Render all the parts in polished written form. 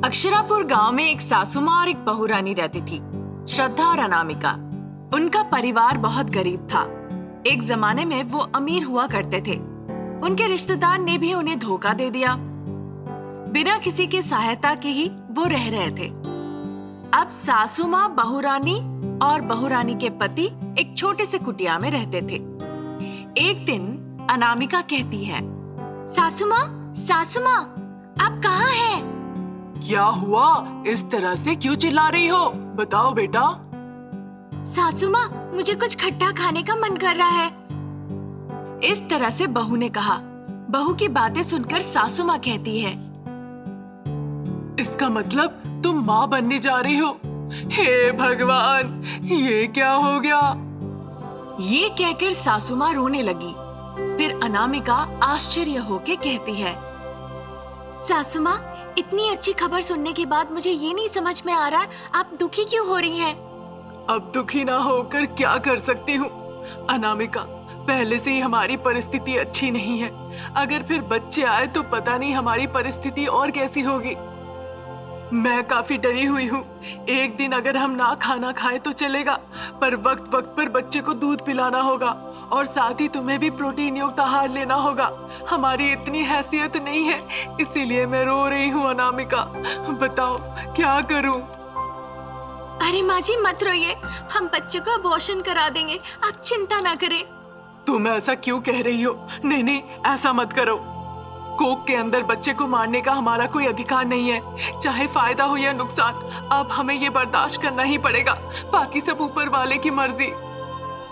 अक्षरापुर गांव में एक सासू माँ और एक बहू रानी रहती थी, श्रद्धा और अनामिका। उनका परिवार बहुत गरीब था। एक जमाने में वो अमीर हुआ करते थे। उनके रिश्तेदार ने भी उन्हें धोखा दे दिया। बिना किसी की सहायता के ही वो रह रहे थे। अब सासू माँ, बहू रानी और बहू रानी के पति एक छोटे से कुटिया में रहते थे। एक दिन अनामिका कहती है, सासू माँ, आप कहाँ हैं? क्या हुआ? इस तरह से क्यों चिल्ला रही हो? बताओ बेटा। सासू माँ, मुझे कुछ खट्टा खाने का मन कर रहा है। इस तरह से बहू ने कहा। बहू की बातें सुनकर सासू माँ कहती है, इसका मतलब तुम माँ बनने जा रही हो? हे भगवान, ये क्या हो गया? ये कहकर सासू माँ रोने लगी। फिर अनामिका आश्चर्य होके कहती है, सासू माँ, इतनी अच्छी खबर सुनने के बाद मुझे ये नहीं समझ में आ रहा आप दुखी क्यों हो रही हैं? अब दुखी ना होकर क्या कर सकती हूँ अनामिका? पहले से ही हमारी परिस्थिति अच्छी नहीं है। अगर फिर बच्चे आए तो पता नहीं हमारी परिस्थिति और कैसी होगी। मैं काफी डरी हुई हूँ। एक दिन अगर हम ना खाना खाएं तो चलेगा, पर वक्त वक्त पर बच्चे को दूध पिलाना होगा और साथ ही तुम्हें भी प्रोटीन युक्त आहार लेना होगा। हमारी इतनी हैसियत नहीं है, इसीलिए मैं रो रही हूँ अनामिका। बताओ क्या करूँ? अरे माँ जी, मत रोइए, हम बच्चे को अबॉर्शन करा देंगे, आप चिंता ना करें। तुम ऐसा क्यों कह रही हो? नहीं, ऐसा मत करो। कोख के अंदर बच्चे को मारने का हमारा कोई अधिकार नहीं है, चाहे फायदा हो या नुकसान। अब हमें ये बर्दाश्त करना ही पड़ेगा, बाकी सब ऊपर वाले की मर्जी।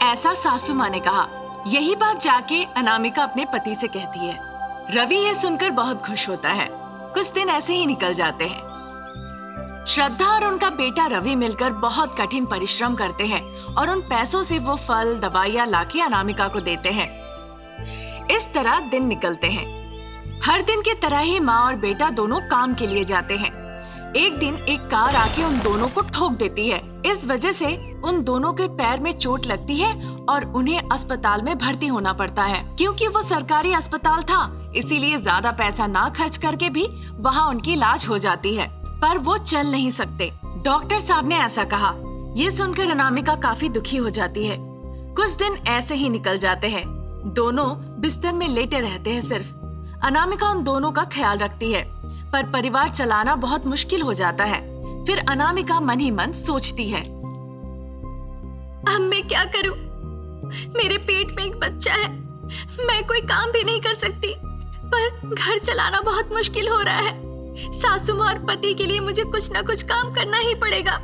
ऐसा सासू माँ ने कहा। यही बात जाके अनामिका अपने पति से कहती है। रवि ये सुनकर बहुत खुश होता है। कुछ दिन ऐसे ही निकल जाते हैं। श्रद्धा और उनका बेटा रवि मिलकर बहुत कठिन परिश्रम करते हैं और उन पैसों से वो फल, दवाइयां लाके अनामिका को देते हैं। इस तरह दिन निकलते हैं। हर दिन की तरह ही माँ और बेटा दोनों काम के लिए जाते हैं। एक दिन एक कार आके उन दोनों को ठोक देती है। इस वजह से उन दोनों के पैर में चोट लगती है और उन्हें अस्पताल में भर्ती होना पड़ता है। क्योंकि वो सरकारी अस्पताल था, इसीलिए ज्यादा पैसा ना खर्च करके भी वहाँ उनकी इलाज हो जाती है। पर वो चल नहीं सकते। डॉक्टर साहब ने ऐसा कहा। ये सुनकर अनामिका काफी दुखी हो जाती है। कुछ दिन ऐसे ही निकल जाते हैं। दोनों बिस्तर में लेटे रहते हैं। सिर्फ अनामिका उन दोनों का ख्याल रखती है, पर परिवार चलाना बहुत मुश्किल हो जाता है। फिर अनामिका मन ही मन सोचती है, अब मैं क्या करूं? मेरे पेट में एक बच्चा है, मैं कोई काम भी नहीं कर सकती, पर घर चलाना बहुत मुश्किल हो रहा है। सासू माँ और पति के लिए मुझे कुछ ना कुछ काम करना ही पड़ेगा।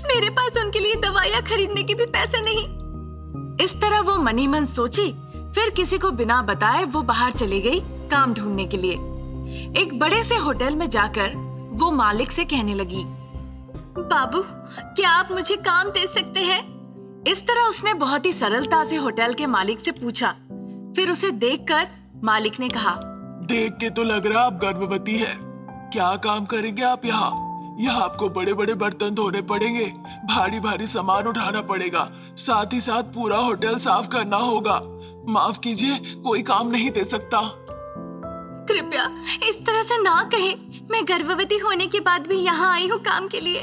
मेरे पास उनके लिए दवाइयाँ खरीदने के भी पैसे नहीं। इस तरह वो मन ही मन सोची। फिर किसी को बिना बताए वो बाहर चली गई काम ढूंढने के लिए। एक बड़े से होटल में जाकर वो मालिक से कहने लगी, बाबू, क्या आप मुझे काम दे सकते हैं? इस तरह उसने बहुत ही सरलता से होटल के मालिक से पूछा। फिर उसे देखकर मालिक ने कहा, देख के तो लग रहा आप गर्भवती है। क्या काम करेंगे आप यहाँ? यहाँ आपको बड़े बड़े बर्तन धोने पड़ेंगे, भारी भारी सामान उठाना पड़ेगा, साथ ही साथ पूरा होटल साफ करना होगा। माफ कीजिए, कोई काम नहीं दे सकता। कृपया इस तरह से ना कहें। मैं गर्भवती होने के बाद भी यहाँ आई हूँ काम के लिए।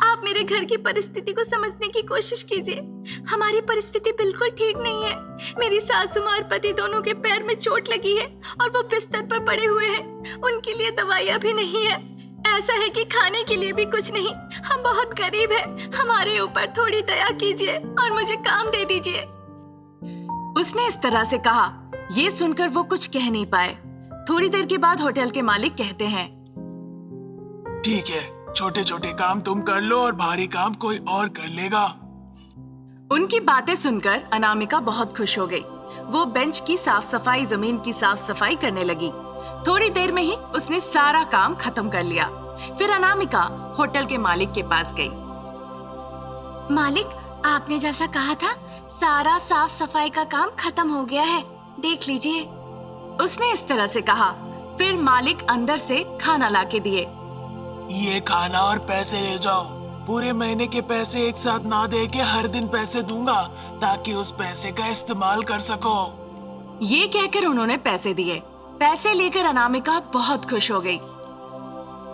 आप मेरे घर की परिस्थिति को समझने की कोशिश कीजिए। हमारी परिस्थिति बिल्कुल ठीक नहीं है। मेरी सासू माँ और पति दोनों के पैर में चोट लगी है और वो बिस्तर पर पड़े हुए हैं। उनके लिए दवाइयाँ भी नहीं है। ऐसा है कि खाने के लिए भी कुछ नहीं। हम बहुत गरीब हैं। हमारे ऊपर थोड़ी दया कीजिए और मुझे काम दे दीजिए। उसने इस तरह से कहा। ये सुनकर वो कुछ कह नहीं पाए। थोड़ी देर के बाद होटल के मालिक कहते हैं, ठीक है, छोटे छोटे काम तुम कर लो और भारी काम कोई और कर लेगा। उनकी बातें सुनकर अनामिका बहुत खुश हो गई। वो बेंच की साफ सफाई, जमीन की साफ सफाई करने लगी। थोड़ी देर में ही उसने सारा काम खत्म कर लिया। फिर अनामिका होटल के मालिक के पास गई। मालिक, आपने जैसा कहा था, सारा साफ सफाई का काम खत्म हो गया है, देख लीजिए। उसने इस तरह से कहा। फिर मालिक अंदर से खाना लाके दिए। ये खाना और पैसे ले जाओ। पूरे महीने के पैसे एक साथ ना दे के हर दिन पैसे दूंगा, ताकि उस पैसे का इस्तेमाल कर सको। ये कहकर उन्होंने पैसे दिए। पैसे लेकर अनामिका बहुत खुश हो गई।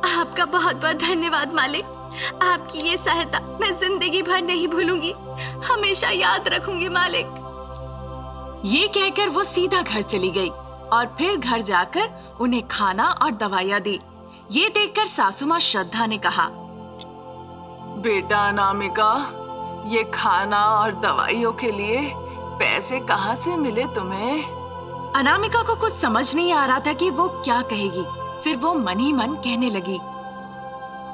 आपका बहुत बहुत धन्यवाद मालिक। आपकी ये सहायता मैं जिंदगी भर नहीं भूलूंगी, हमेशा याद रखूंगी मालिक। ये कहकर वो सीधा घर चली गई और फिर घर जाकर उन्हें खाना और दवाइयाँ दी। ये देखकर सासू माँ श्रद्धा ने कहा, बेटा अनामिका, ये खाना और दवाइयों के लिए पैसे कहाँ से मिले तुम्हें? अनामिका को कुछ समझ नहीं आ रहा था कि वो क्या कहेगी। फिर वो मन ही मन कहने लगी,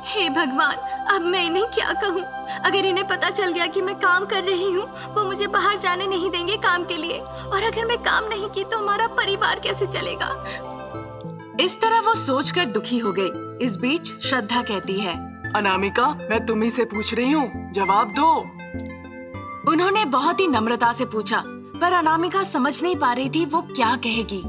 हे भगवान, अब मैं इन्हें क्या कहूँ? अगर इन्हें पता चल गया कि मैं काम कर रही हूँ, वो मुझे बाहर जाने नहीं देंगे काम के लिए, और अगर मैं काम नहीं की तो हमारा परिवार कैसे चलेगा? इस तरह वो सोचकर दुखी हो गई। इस बीच श्रद्धा कहती है, अनामिका, मैं तुम्ही से पूछ रही हूँ, जवाब दो। उन्होंने बहुत ही नम्रता से पूछा, पर अनामिका समझ नहीं पा रही थी वो क्या कहेगी।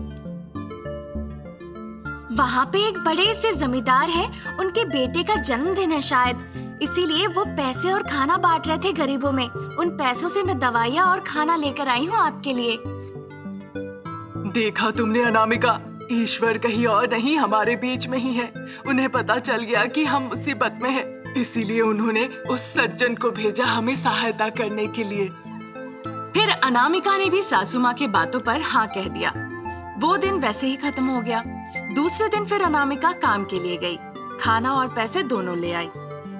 वहाँ पे एक बड़े से जमींदार है, उनके बेटे का जन्मदिन है शायद, इसीलिए वो पैसे और खाना बांट रहे थे गरीबों में। उन पैसों से मैं दवाइयाँ और खाना लेकर आई हूँ आपके लिए। देखा तुमने अनामिका, ईश्वर कहीं और नहीं, हमारे बीच में ही है। उन्हें पता चल गया कि हम मुसीबत में हैं, इसीलिए उन्होंने उस सज्जन को भेजा हमें सहायता करने के लिए। फिर अनामिका ने भी सासू माँ के बातों पर हाँ कह दिया। वो दिन वैसे ही खत्म हो गया। दूसरे दिन फिर अनामिका काम के लिए गई, खाना और पैसे दोनों ले आई।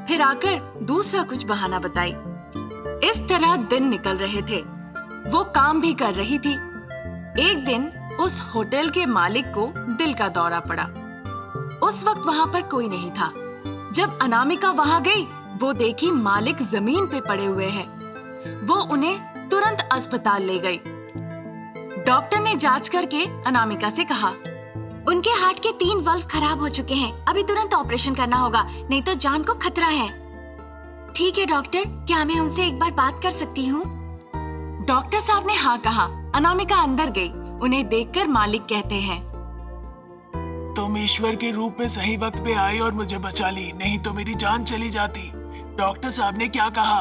फिर आकर दूसरा कुछ बहाना बताई। इस तरह दिन निकल रहे थे। वो काम भी कर रही थी। एक दिन उस होटल के मालिक को दिल का दौरा पड़ा। उस वक्त वहां पर कोई नहीं था। जब अनामिका वहां गई, वो देखी मालिक जमीन पे पड़े हुए हैं। वो उन्हें तुरंत अस्पताल ले गई। डॉक्टर ने जांच करके अनामिका से कहा, उनके हार्ट के 3 वाल्व खराब हो चुके हैं, अभी तुरंत ऑपरेशन करना होगा, नहीं तो जान को खतरा है। ठीक है डॉक्टर, क्या मैं उनसे एक बार बात कर सकती हूँ? डॉक्टर साहब ने हाँ कहा। अनामिका अंदर गई। उन्हें देखकर मालिक कहते हैं, तुम ईश्वर के रूप में सही वक्त पे आई और मुझे बचा ली, नहीं तो मेरी जान चली जाती। डॉक्टर साहब ने क्या कहा?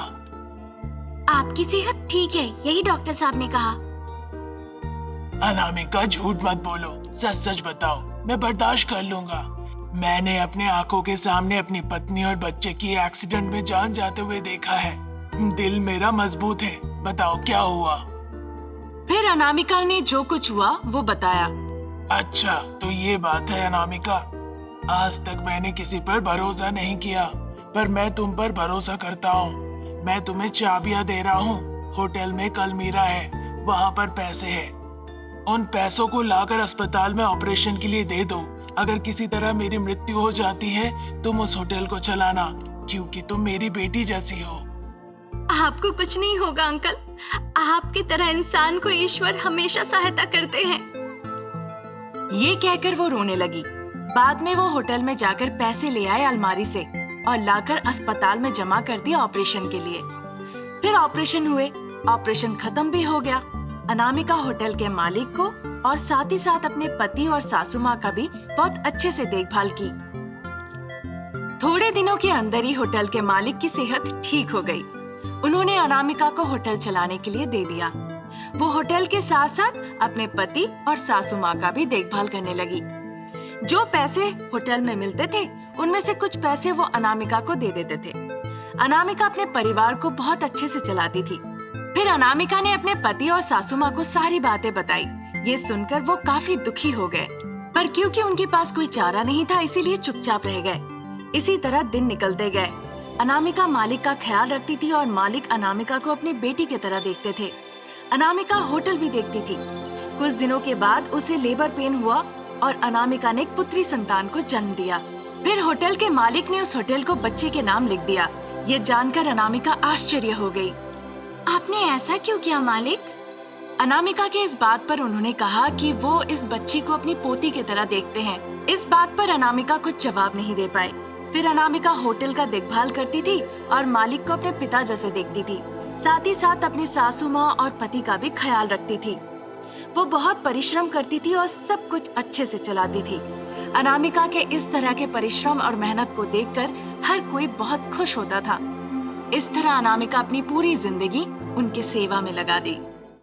आपकी सेहत ठीक है, यही डॉक्टर साहब ने कहा। अनामिका, झूठ मत बोलो, सच सच बताओ, मैं बर्दाश्त कर लूंगा। मैंने अपने आंखों के सामने अपनी पत्नी और बच्चे की एक्सीडेंट में जान जाते हुए देखा है। दिल मेरा मजबूत है, बताओ क्या हुआ? फिर अनामिका ने जो कुछ हुआ वो बताया। अच्छा, तो ये बात है अनामिका। आज तक मैंने किसी पर भरोसा नहीं किया, पर मैं तुम पर भरोसा करता हूँ। मैं तुम्हें चाबियां दे रहा हूँ। होटल में कलमीरा है, वहाँ पर पैसे हैं। उन पैसों को लाकर अस्पताल में ऑपरेशन के लिए दे दो। अगर किसी तरह मेरी मृत्यु हो जाती है, तुम उस होटल को चलाना, क्योंकि तुम मेरी बेटी जैसी हो। आपको कुछ नहीं होगा अंकल, आपकी तरह इंसान को ईश्वर हमेशा सहायता करते हैं। ये कहकर वो रोने लगी। बाद में वो होटल में जाकर पैसे ले आए अलमारी से और लाकर अस्पताल में जमा कर दिया ऑपरेशन के लिए। फिर ऑपरेशन हुए। ऑपरेशन खत्म भी हो गया। अनामिका होटल के मालिक को और साथ ही साथ अपने पति और सासू माँ का भी बहुत अच्छे से देखभाल की। थोड़े दिनों के अंदर ही होटल के मालिक की सेहत ठीक हो गई। उन्होंने अनामिका को होटल चलाने के लिए दे दिया। वो होटल के साथ साथ अपने पति और सासू माँ का भी देखभाल करने लगी। जो पैसे होटल में मिलते थे, उनमें से कुछ पैसे वो अनामिका को दे देते थे। अनामिका अपने परिवार को बहुत अच्छे से चलाती थी। फिर अनामिका ने अपने पति और सासू माँ को सारी बातें बताई। ये सुनकर वो काफी दुखी हो गए, पर क्योंकि उनके पास कोई चारा नहीं था, इसीलिए चुपचाप रह गए। इसी तरह दिन निकलते गए। अनामिका मालिक का ख्याल रखती थी और मालिक अनामिका को अपनी बेटी की तरह देखते थे। अनामिका होटल भी देखती थी। कुछ दिनों के बाद उसे लेबर पेन हुआ और अनामिका ने एक पुत्री संतान को जन्म दिया। फिर होटल के मालिक ने उस होटल को बच्चे के नाम लिख दिया। ये जानकर अनामिका आश्चर्य हो गई। आपने ऐसा क्यों किया मालिक? अनामिका के इस बात पर उन्होंने कहा कि वो इस बच्ची को अपनी पोती की तरह देखते हैं। इस बात पर अनामिका कुछ जवाब नहीं दे पाए। फिर अनामिका होटल का देखभाल करती थी और मालिक को अपने पिता जैसे देखती थी। साथ ही साथ अपनी सासू माँ और पति का भी ख्याल रखती थी। वो बहुत परिश्रम करती थी और सब कुछ अच्छे से चलाती थी। अनामिका के इस तरह के परिश्रम और मेहनत को देखकर हर कोई बहुत खुश होता था। इस तरह अनामिका अपनी पूरी जिंदगी उनकी सेवा में लगा दी।